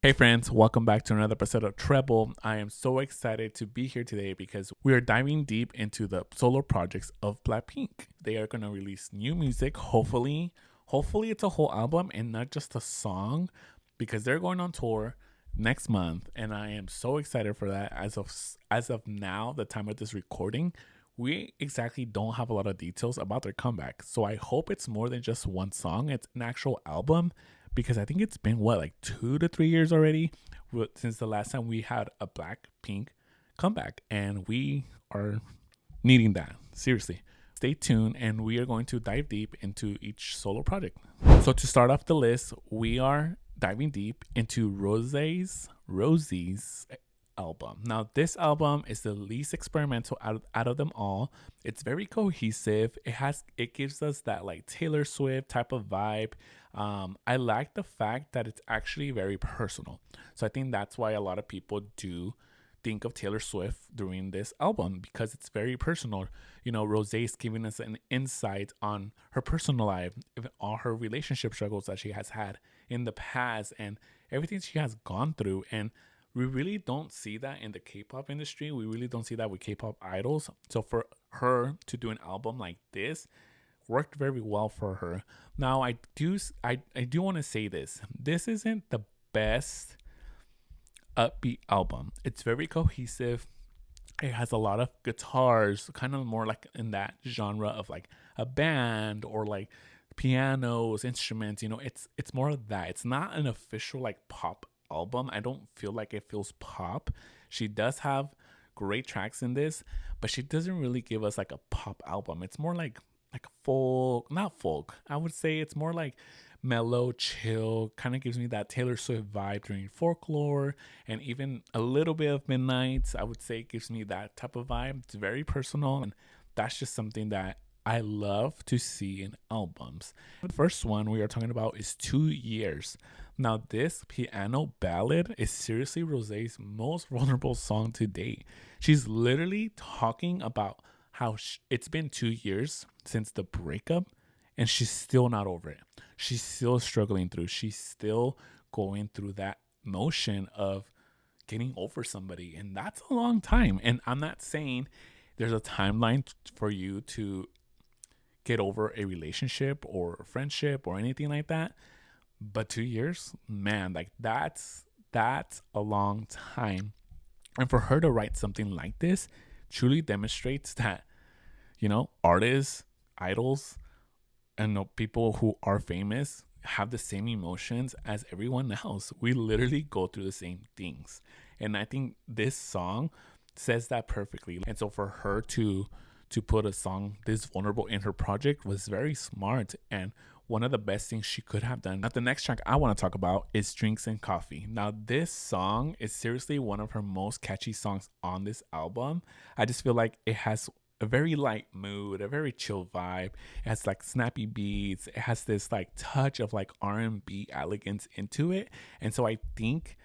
Hey friends, welcome back to another episode of Treble. I am so excited to be here today because we are diving deep into the solo projects of BLACKPINK. They are going to release new music, hopefully it's a whole album and not just a song because they're going on tour next month and I am so excited for that. As of now, the time of this recording, we exactly don't have a lot of details about their comeback. So I hope it's more than just one song, it's an actual album because I think it's been like 2 to 3 years already since the last time we had a Blackpink comeback, and we are needing that seriously. Stay tuned, and we are going to dive deep into each solo project. So to start off the list, we are diving deep into Rosie's album. Now, this album is the least experimental out of them all. It's very cohesive. It gives us that like Taylor Swift type of vibe. I like the fact that it's actually very personal. So I think that's why a lot of people do think of Taylor Swift during this album because it's very personal. You know, Rosé is giving us an insight on her personal life, even all her relationship struggles that she has had in the past and everything she has gone through. And we really don't see that in the K-pop industry. We really don't see that with K-pop idols. So for her to do an album like this worked very well for her. Now I do want to say this. This isn't the best upbeat album. It's very cohesive. It has a lot of guitars, kind of more like in that genre of like a band or like pianos, instruments. You know, it's more of that. It's not an official like pop album. I don't feel like it feels pop. She does have great tracks in this, but she doesn't really give us like a pop album. It's more like folk, not folk. I would say it's more like mellow, chill, kind of gives me that Taylor Swift vibe during Folklore and even a little bit of Midnights. I would say it gives me that type of vibe. It's very personal, and that's just something that I love to see in albums. The first one we are talking about is 2 Years. Now, this piano ballad is seriously Rosé's most vulnerable song to date. She's literally talking about how it's been 2 years since the breakup and she's still not over it. She's still struggling through. She's still going through that motion of getting over somebody. And that's a long time. And I'm not saying there's a timeline for you to get over a relationship or a friendship or anything like that. But 2 years, man, like that's a long time. And for her to write something like this truly demonstrates that, you know, artists, idols, and people who are famous have the same emotions as everyone else. We literally go through the same things. And I think this song says that perfectly. And so for her to put a song this vulnerable in her project was very smart and one of the best things she could have done. Now, the next track I want to talk about is Drinks and Coffee. Now, this song is seriously one of her most catchy songs on this album. I just feel like it has a very light mood, a very chill vibe. It has like snappy beats. It has this like touch of like R&B elegance into it. And so I think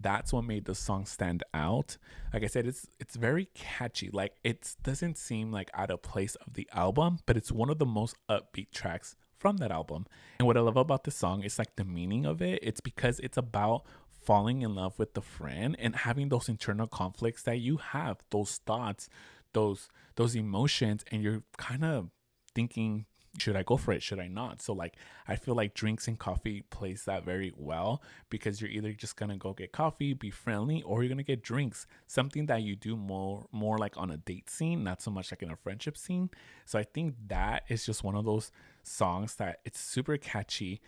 that's what made the song stand out. Like I said, it's very catchy. Like it doesn't seem like out of place of the album, but it's one of the most upbeat tracks from that album. And what I love about the song is like the meaning of it. It's because it's about falling in love with the friend and having those internal conflicts that you have, those thoughts, those emotions, and you're kind of thinking, should I go for it? Should I not? So like I feel like Drinks and Coffee plays that very well because you're either just gonna go get coffee, be friendly, or you're gonna get drinks. Something that you do more like on a date scene, not so much like in a friendship scene. So I think that is just one of those songs that it's super catchy.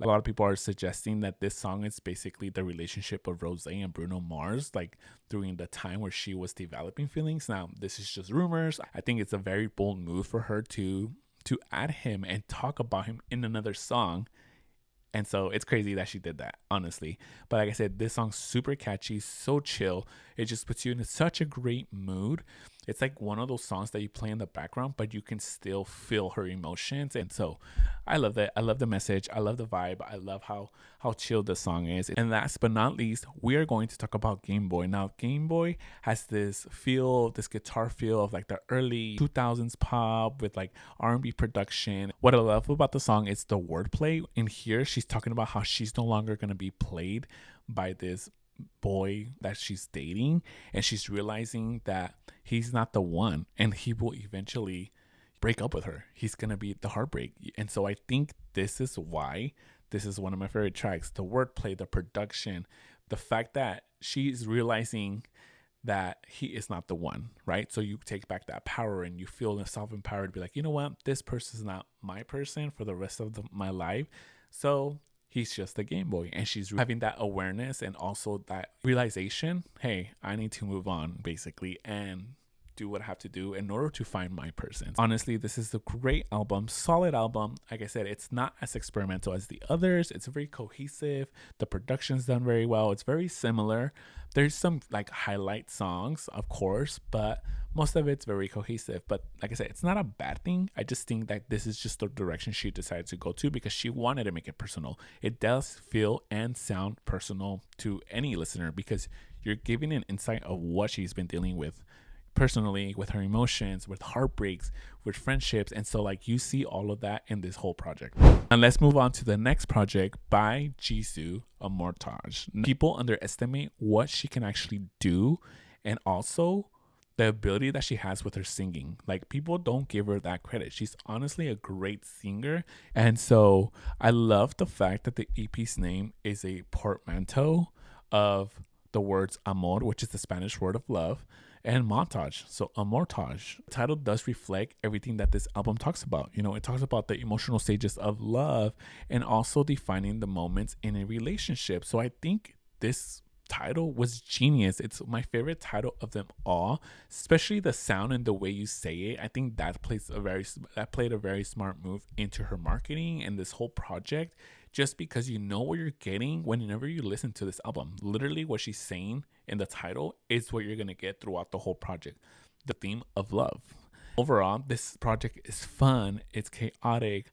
A lot of people are suggesting that this song is basically the relationship of Rosé and Bruno Mars, like during the time where she was developing feelings. Now, this is just rumors. I think it's a very bold move for her to add him and talk about him in another song. And so it's crazy that she did that, honestly. But like I said, this song's super catchy, so chill. It just puts you in such a great mood. It's like one of those songs that you play in the background, but you can still feel her emotions. And so I love that. I love the message. I love the vibe. I love how chill the song is. And last but not least, we are going to talk about Game Boy. Now, Game Boy has this feel, this guitar feel of like the early 2000s pop with like R&B production. What I love about the song is the wordplay. In here, she's talking about how she's no longer going to be played by this boy that she's dating, and she's realizing that he's not the one, and he will eventually break up with her. He's gonna be the heartbreak. And so I think this is why this is one of my favorite tracks. The wordplay, the production, the fact that she's realizing that he is not the one, right? So you take back that power and you feel self-empowered to be like, you know what, this person is not my person for the rest of my life, so he's just a Game Boy. And she's having that awareness and also that realization, hey, I need to move on basically and do what I have to do in order to find my person. Honestly, this is a great album, solid album. Like I said, it's not as experimental as the others. It's very cohesive. The production's done very well. It's very similar. There's some like highlight songs, of course, but most of it's very cohesive. But like I said, it's not a bad thing. I just think that this is just the direction she decided to go to because she wanted to make it personal. It does feel and sound personal to any listener because you're giving an insight of what she's been dealing with personally, with her emotions, with heartbreaks, with friendships. And so like you see all of that in this whole project. And let's move on to the next project by Jisoo, Amortage. People underestimate what she can actually do and also the ability that she has with her singing. Like people don't give her that credit. She's honestly a great singer. And so I love the fact that the EP's name is a portmanteau of the words amor, which is the Spanish word of love, and montage, so amortage. The title does reflect everything that this album talks about. You know, it talks about the emotional stages of love and also defining the moments in a relationship. So I think this title was genius. It's my favorite title of them all, especially the sound and the way you say it. I think that played a very smart move into her marketing and this whole project, just because you know what you're getting whenever you listen to this album. Literally what she's saying in the title is what you're going to get throughout the whole project. The theme of love. Overall, this project is fun. It's chaotic.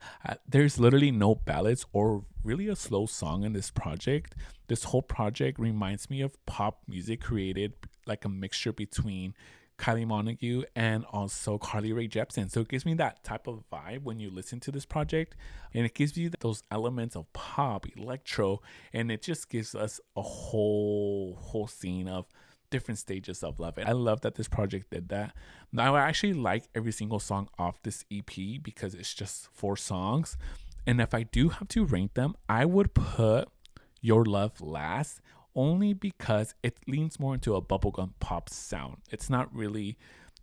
There's literally no ballads or really a slow song in this project. This whole project reminds me of pop music created like a mixture between Kylie Minogue and also Carly Rae Jepsen. So it gives me that type of vibe when you listen to this project, and it gives you those elements of pop, electro, and it just gives us a whole scene of different stages of love. And I love that this project did that. Now I actually like every single song off this EP because it's just 4 songs. And if I do have to rank them, I would put Your Love last, only because it leans more into a bubblegum pop sound. It's not really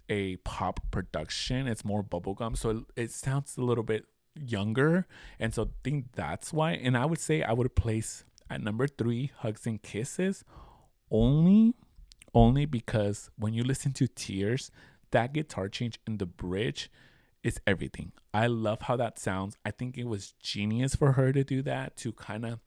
a pop production. It's more bubblegum. So it sounds a little bit younger. And so I think that's why. And I would say I would place at number 3, Hugs and Kisses, only because when you listen to Tears, that guitar change in the bridge is everything. I love how that sounds. I think it was genius for her to do that, to kind of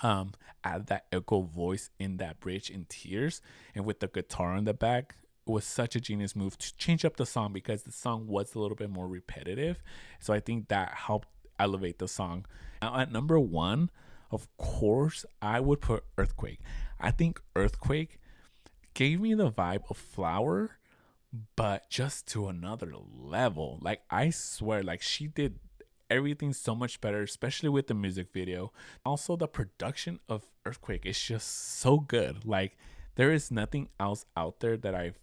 add that echo voice in that bridge in Tears, and with the guitar in the back. It was such a genius move to change up the song because the song was a little bit more repetitive. So I think that helped elevate the song. Now at number 1, of course, I would put Earthquake. I think Earthquake gave me the vibe of Flower, but just to another level. Like I swear, like she did everything so much better, especially with the music video. Also, the production of Earthquake is just so good. Like there is nothing else out there that I've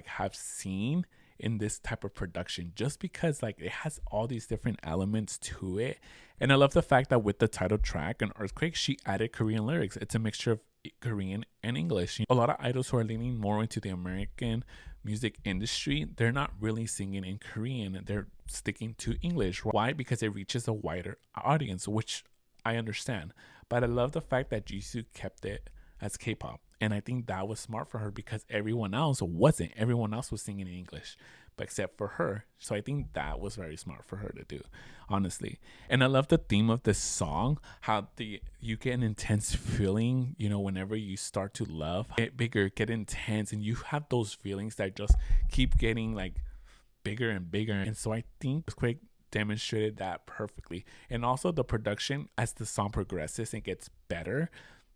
have seen in this type of production, just because like it has all these different elements to it. And I love the fact that with the title track and Earthquake, she added Korean lyrics. It's a mixture of Korean and English. A lot of idols who are leaning more into the American music industry, they're not really singing in Korean. They're sticking to English. Why? Because it reaches a wider audience, which I understand. But I love the fact that Jisoo kept it as K-pop. And I think that was smart for her because everyone else wasn't. Everyone else was singing in English. but except for her. So I think that was very smart for her to do, honestly. And I love the theme of this song, how you get an intense feeling, you know, whenever you start to love, get bigger, get intense, and you have those feelings that just keep getting like bigger and bigger. And so I think Quake demonstrated that perfectly. And also the production, as the song progresses and gets better,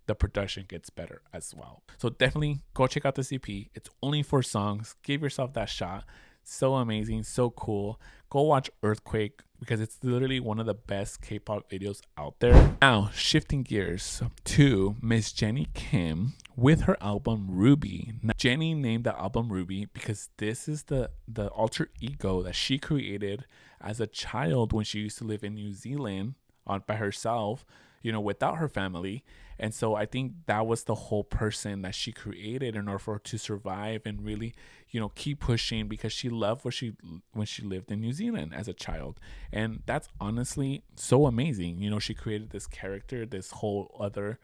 the production gets better as well. So definitely go check out the CP. It's only 4 songs. Give yourself that shot. So amazing, so cool. Go watch Earthquake because it's literally one of the best K-pop videos out there. Now, shifting gears to Miss Jennie Kim with her album Ruby. Now, Jennie named the album Ruby because this is the alter ego that she created as a child when she used to live in New Zealand by herself, you know, without her family. And so I think that was the whole person that she created in order for her to survive and really, you know, keep pushing, because she loved when she lived in New Zealand as a child. And that's honestly so amazing. You know, she created this character, this whole other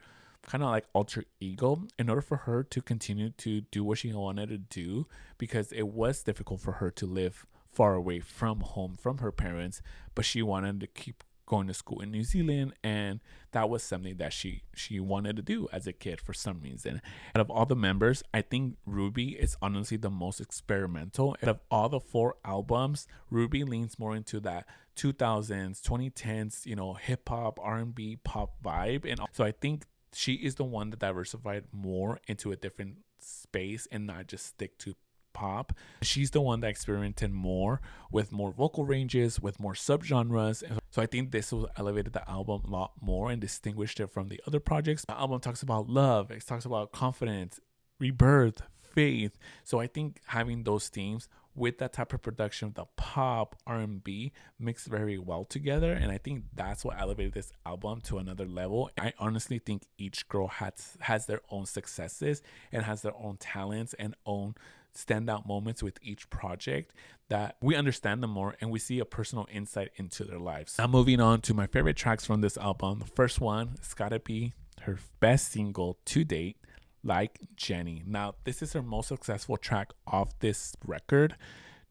kind of like alter ego, in order for her to continue to do what she wanted to do, because it was difficult for her to live far away from home, from her parents, but she wanted to keep going to school in New Zealand, and that was something that she wanted to do as a kid for some reason. Out of all the members, I think Ruby is honestly the most experimental. Out of all the 4 albums, Ruby leans more into that 2000s, 2010s, you know, hip hop, R&B, pop vibe, and so I think she is the one that diversified more into a different space and not just stick to pop. She's the one that experimented more with more vocal ranges, with more subgenres. So I think this will elevated the album a lot more and distinguished it from the other projects. The album talks about love, it talks about confidence, rebirth, faith. So I think having those themes with that type of production, the pop, R&B, mixed very well together, and I think that's what elevated this album to another level. I honestly think each girl has their own successes and has their own talents and own standout moments with each project, that we understand them more and we see a personal insight into their lives. Now, moving on to my favorite tracks from this album. The first one, it's gotta be her best single to date, Like Jennie. Now, this is her most successful track off this record,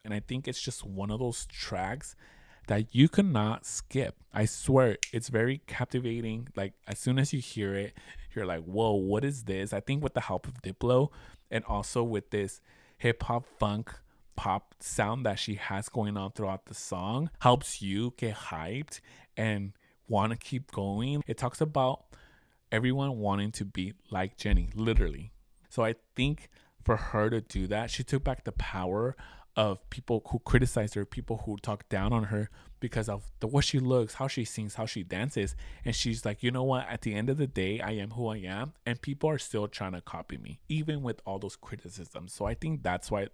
and I think it's just one of those tracks that you cannot skip. I swear, it's very captivating. Like, as soon as you hear it, you're like, whoa, what is this? I think with the help of Diplo and also with this hip hop funk pop sound that she has going on throughout the song, helps you get hyped and want to keep going. It talks about everyone wanting to be like Jennie, literally. So I think for her to do that, she took back the power of people who criticize her, people who talk down on her because of the way she looks, how she sings, how she dances. And she's like, you know what? At the end of the day, I am who I am, and people are still trying to copy me, even with all those criticisms. So I think that's why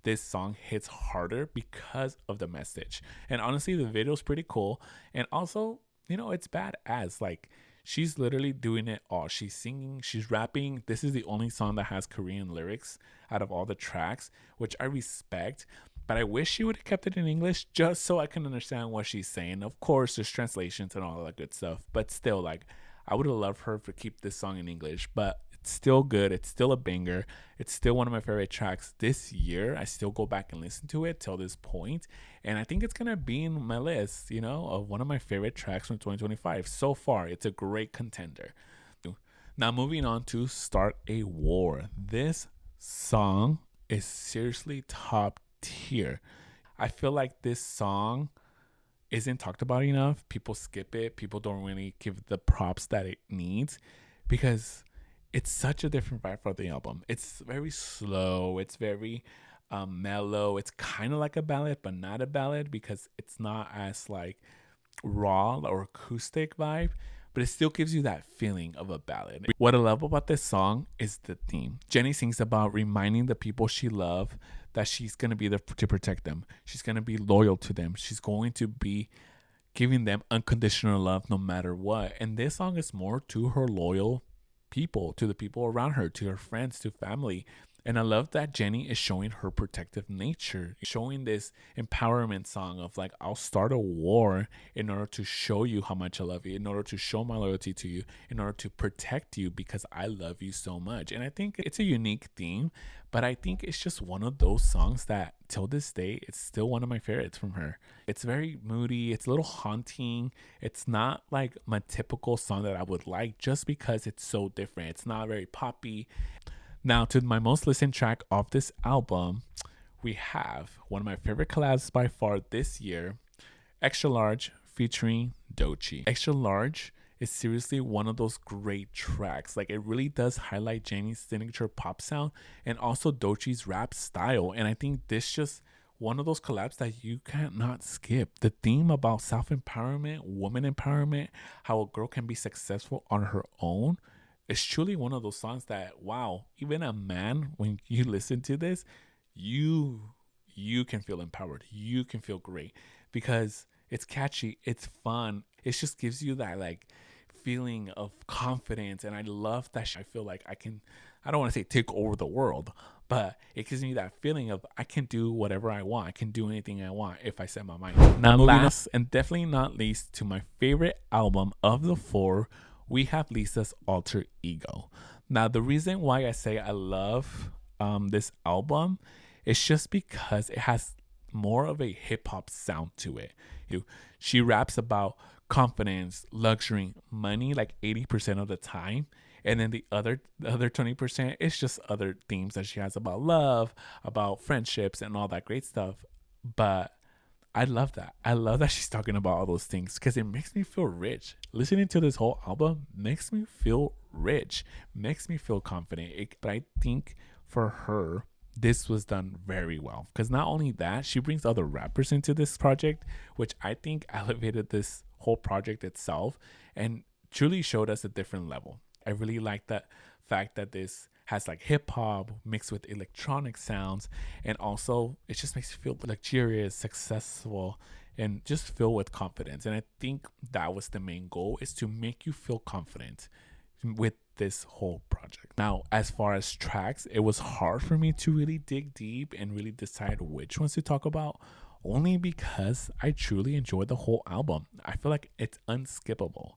this song hits harder, because of the message. And honestly, the video is pretty cool. And also, you know, it's badass. Like, she's literally doing it all. She's singing, she's rapping. This is the only song that has Korean lyrics out of all the tracks, which I respect. But I wish she would have kept it in English just so I can understand what she's saying. Of course, there's translations and all that good stuff. But still, like, I would have loved her to keep this song in English. But it's still good. It's still a banger. It's still one of my favorite tracks this year. I still go back and listen to it till this point. And I think it's going to be in my list, you know, of one of my favorite tracks from 2025. So far, it's a great contender. Now, moving on to Start a War. This song is seriously top tier. I feel like this song isn't talked about enough. People skip it. People don't really give the props that it needs, because it's such a different vibe for the album. It's very slow. It's very mellow. It's kind of like a ballad, but not a ballad, because it's not as like raw or acoustic vibe, but it still gives you that feeling of a ballad. What I love about this song is the theme. Jennie sings about reminding the people she loves that she's going to be there to protect them. She's going to be loyal to them. She's going to be giving them unconditional love no matter what. And this song is more to her loyal people, to the people around her, to her friends, to family. And I love that Jennie is showing her protective nature, showing this empowerment song of like, I'll start a war in order to show you how much I love you, in order to show my loyalty to you, in order to protect you because I love you so much. And I think it's a unique theme, but I think it's just one of those songs that till this day, it's still one of my favorites from her. It's very moody, it's a little haunting. It's not like my typical song that I would like just because it's so different. It's not very poppy. Now, to my most listened track of this album, we have one of my favorite collabs by far this year, Extra Large featuring Doechii. Extra Large is seriously one of those great tracks. Like, it really does highlight Jennie's signature pop sound and also Doechii's rap style. And I think this just one of those collabs that you cannot skip. The theme about self-empowerment, woman empowerment, how a girl can be successful on her own. It's truly one of those songs that, wow, even a man, when you listen to this, you can feel empowered. You can feel great because it's catchy, it's fun. It just gives you that like feeling of confidence. And I love that I feel like I don't want to say take over the world, but it gives me that feeling of I can do whatever I want. I can do anything I want if I set my mind. Now, last and definitely not least, to my favorite album of the four, we have Lisa's Alter Ego. Now, the reason why I say I love this album is just because it has more of a hip hop sound to it. She raps about confidence, luxury, money like 80% of the time. And then the other 20% is just other themes that she has about love, about friendships, and all that great stuff. But I love that. I love that she's talking about all those things because it makes me feel rich. Listening to this whole album makes me feel rich, makes me feel confident. But I think for her, this was done very well because not only that, she brings other rappers into this project, which I think elevated this whole project itself and truly showed us a different level. I really like that fact that this has like hip hop mixed with electronic sounds, and also it just makes you feel luxurious, successful, and just filled with confidence. And I think that was the main goal, is to make you feel confident with this whole project. Now, as far as tracks, it was hard for me to really dig deep and really decide which ones to talk about, only because I truly enjoyed the whole album. I feel like it's unskippable.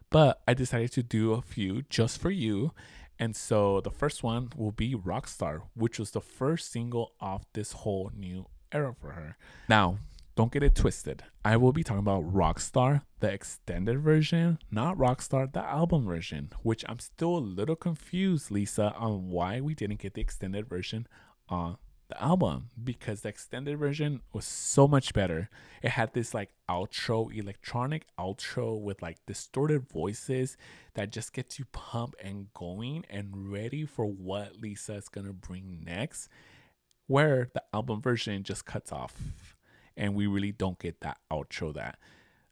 But I decided to do a few just for you. And so the first one will be Rockstar, which was the first single off this whole new era for her. Now, don't get it twisted. I will be talking about Rockstar, the extended version, not Rockstar, the album version, which I'm still a little confused, Lisa, on why we didn't get the extended version on the album, because the extended version was so much better. It had this like outro, electronic outro with like distorted voices that just gets you pumped and going and ready for what Lisa is gonna bring next, where the album version just cuts off and we really don't get that outro that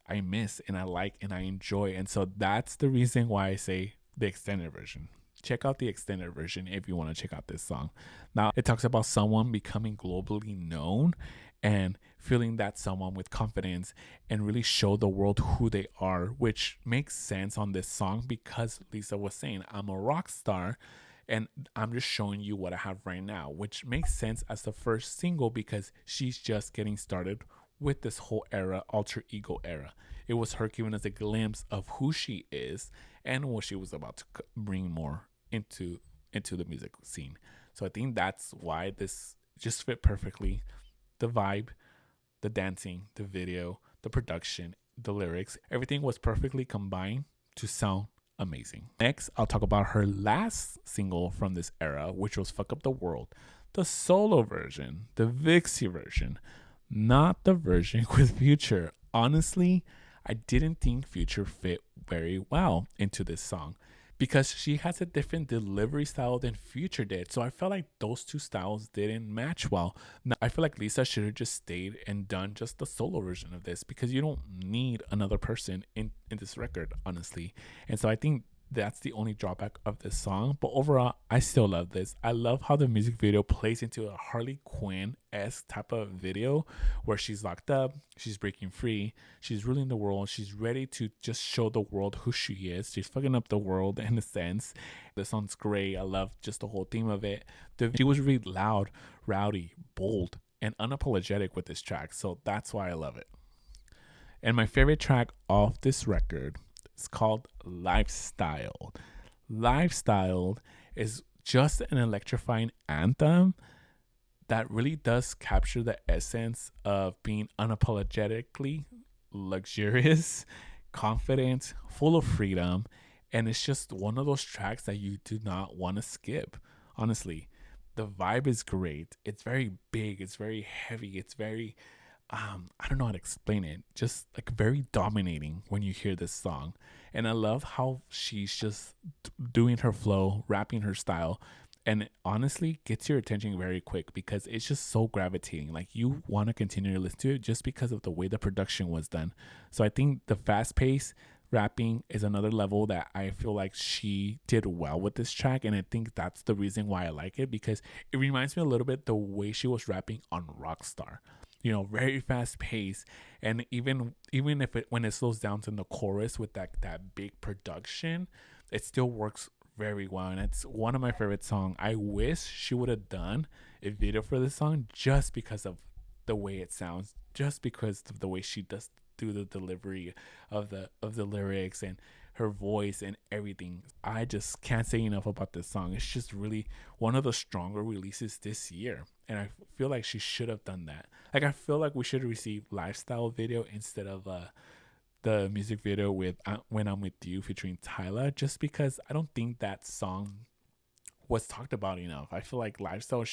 I miss and I like and I enjoy. And so that's the reason why I say the extended version. Check out the extended version if you want to check out this song. Now, it talks about someone becoming globally known and feeling that someone with confidence and really show the world who they are, which makes sense on this song because Lisa was saying, I'm a rock star and I'm just showing you what I have right now, which makes sense as the first single because she's just getting started with this whole era, alter ego era. It was her giving us a glimpse of who she is and what she was about to bring more into the music scene. So I think that's why this just fit perfectly. The vibe, the dancing, the video, the production, the lyrics, everything was perfectly combined to sound amazing. Next, I'll talk about her last single from this era, which was Fuck Up the World, the solo version, the Vixie version, not the version with Future. Honestly, I didn't think Future fit very well into this song because she has a different delivery style than Future did. So I felt like those two styles didn't match well. Now, I feel like Lisa should have just stayed and done just the solo version of this because you don't need another person in this record, honestly. And so I think That's the only drawback of this song. But overall, I still love this. I love how the music video plays into a Harley Quinn-esque type of video where she's locked up, she's breaking free, she's ruling the world, she's ready to just show the world who she is. She's fucking up the world in a sense. The song's great. I love just the whole theme of it. She was really loud, rowdy, bold, and unapologetic with this track. So that's why I love it. And my favorite track off this record is called Lifestyle. Lifestyle is just an electrifying anthem that really does capture the essence of being unapologetically luxurious, confident, full of freedom. And it's just one of those tracks that you do not want to skip. Honestly, the vibe is great. It's very big. It's very heavy. It's very I don't know how to explain it, just like very dominating when you hear this song. And I love how she's just doing her flow, rapping her style, and it honestly gets your attention very quick because it's just so gravitating. Like you want to continue to listen to it just because of the way the production was done. So I think the fast pace rapping is another level that I feel like she did well with this track, and I think that's the reason why I like it, because it reminds me a little bit the way she was rapping on Rockstar. You know, very fast pace, and even if when it slows down to the chorus with that big production, it still works very well, and it's one of my favorite songs. I wish she would have done a video for this song just because of the way it sounds, just because of the way she does do the delivery of the lyrics and her voice and everything. I just can't say enough about this song. It's just really one of the stronger releases this year, and I feel like she should have done that. Like I feel like we should have received Lifestyle video instead of the music video with When I'm With You featuring Tyla, just because I don't think that song was talked about enough. I feel like Lifestyle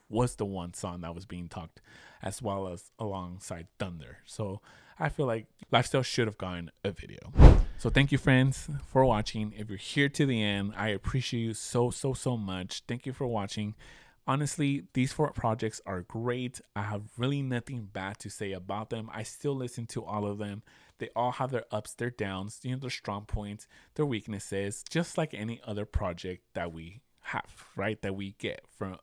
was the one song that was being talked as well as alongside Thunder. So I feel like Lifestyle should have gotten a video. So thank you, friends, for watching. If you're here to the end, I appreciate you so much. Thank you for watching. Honestly, these 4 projects are great. I have really nothing bad to say about them. I still listen to all of them. They all have their ups, their downs, you know, their strong points, their weaknesses, just like any other project that we have, right, that we get from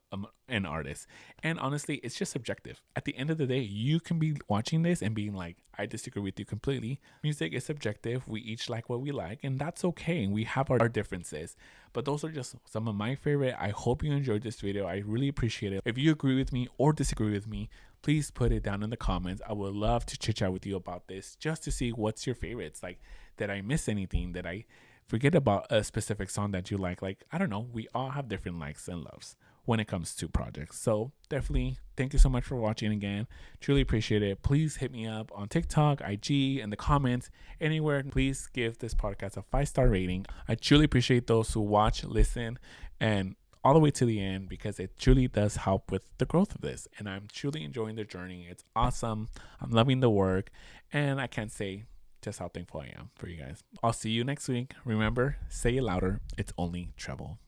an artist. And honestly, it's just subjective. At the end of the day, you can be watching this and being like, I disagree with you completely. Music is subjective. We each like what we like, and that's okay. We have our differences, but those are just some of my favorite. I hope you enjoyed this video. I really appreciate it. If you agree with me or disagree with me, please put it down in the comments. I would love to chit chat with you about this, just to see what's your favorites. Like, did I miss anything? Did I forget about a specific song that you like? Like, I don't know. We all have different likes and loves when it comes to projects. So definitely thank you so much for watching again. Truly appreciate it. Please hit me up on TikTok, IG, in the comments, anywhere. Please give this podcast a 5-star rating. I truly appreciate those who watch, listen, and all the way to the end, because it truly does help with the growth of this. And I'm truly enjoying the journey. It's awesome. I'm loving the work, and I can't say just how thankful I am for you guys. I'll see you next week. Remember, say it louder. It's only Treble.